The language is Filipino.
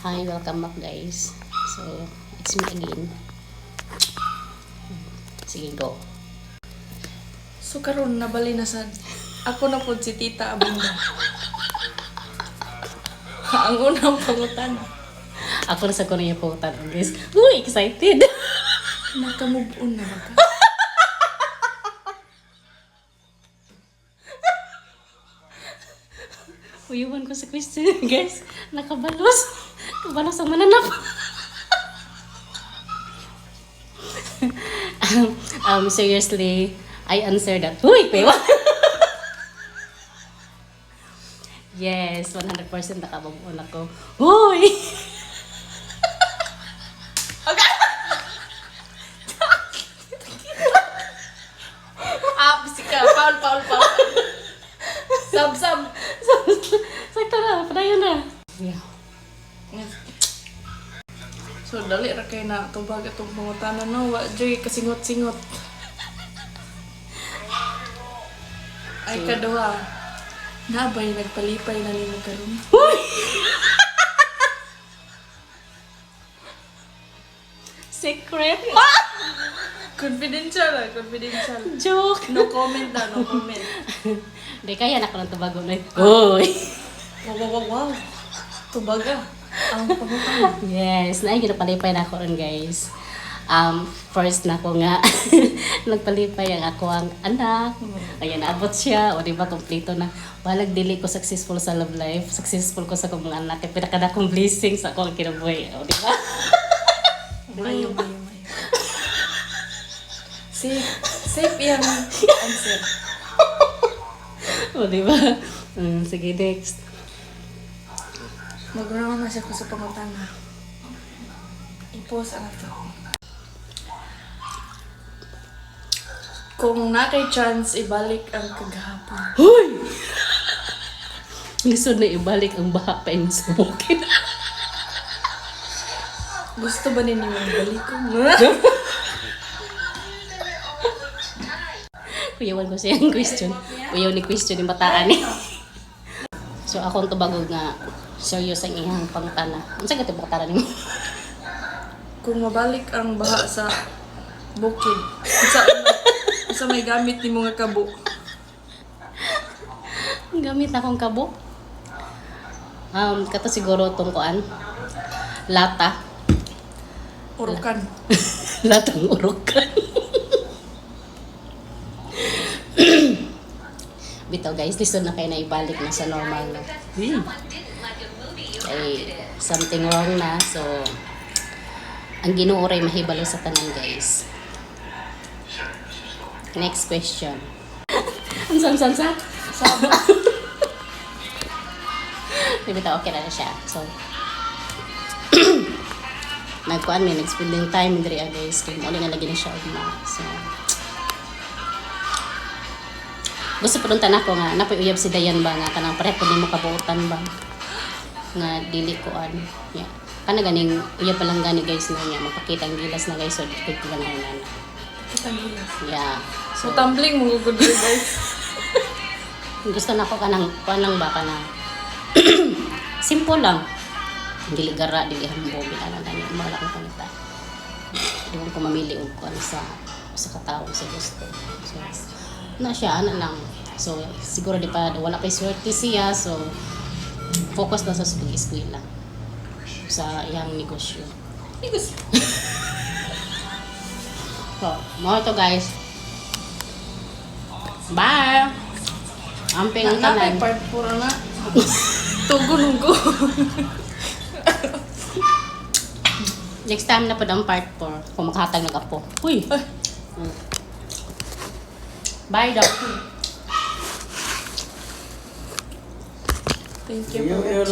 Hi, welcome back guys. So, it's me again. Sige, go. So karon nabali na sad. Ako na pod si Tita Abunda. Ang unang pangutan. Ako na sa Korea po guys. Uy, excited! Naka-move on na ba ka? Uyuan ko sa question guys. Nakabalos. Kabalos ang mananap. Seriously, I answer that. Uy, pewa! Yes, 100% nakababuon ako. Uy! Sika, Paul. Sab. Sakto na, padayon na. Yeah. So dali ra kay na tubag atong pangutanan no, wa joy kasingot-singot. Ay kaduha. Nabay nagpalipay na nimo karon. Secret? Confidential. Joke! No comment na, no comment. Di kaya na ko ng tubago na. Uy! Wow. Tubaga. Ang pangutanan. Yes, na ginapalipay na ako ron guys. First na ko nga nagpalipay ang ako ang anak. Ayan, naabot siya. O diba, kompleto na. Walag dili ko successful sa love life. Successful ko sa kong mga anak. Kaya pinakada kong blessing sa akong kinabuhay. O diba? Mayo. Safe yung answer. O diba? Sige, next. Maguraw na siya ko sa pangutanan. I-pause ang ito. Kung nakay chance, ibalik ang kagahapon. Hoy! Lisod na ibalik ang baha pa sa bukid. Gusto ba ninyo ibalik ko? Kuyawan ko siya yung question. Kuyaw ni question yung bataan eh. So akong tubagog nga serious ang iyang pangutana. Ano sa gatong pangutana niyo? Kung mabalik ang baha sa bukid, sa may gamit ni mga kabo. Gamit na akong kabo. Kato siguro itong kuan. Lata. Urukan. Latang urukan. Bitaw guys, listen na kayo na ibalik na sa normal na. Ay, something wrong na. So, ang Ginoo ray mahibalo sa tanan guys. Next question. Ang sa? Saba. Bitaw, okay na siya. So, nagkuan may nag-spending time diri guys. Kaya muli na lagi na siya ugma. So, gusto po nung tanak ko nga, napayuyab si Dayan ba nga, kanang pareho ko din mo kabuutan ba nga dili ko ano. Yeah. Kana ganing uyab pa lang gani guys na niya, magpakita ang gilas na guys, so good ko lang na. Kitang gilas. Yeah. So tumbling mo gugod guys. Gusto na ko kanang panang ba kana. Simple lang. Dili gara, dili hambog, ana gani, mala ko panita. Di ko mamili og kuan sa katao sa gusto. So, na siya, ana lang. So, siguro di pa, wala pa swerte siya. So, focus na sa eskwela. Sa iyang negosyo. So, mga ito guys. Bye! Amping ang tanan. Part 4 na. Tugo-lugo. Next time na pa ang part 4. Kung makahatag nag-apo. Uy! Bye, Doc. Thank you for watching.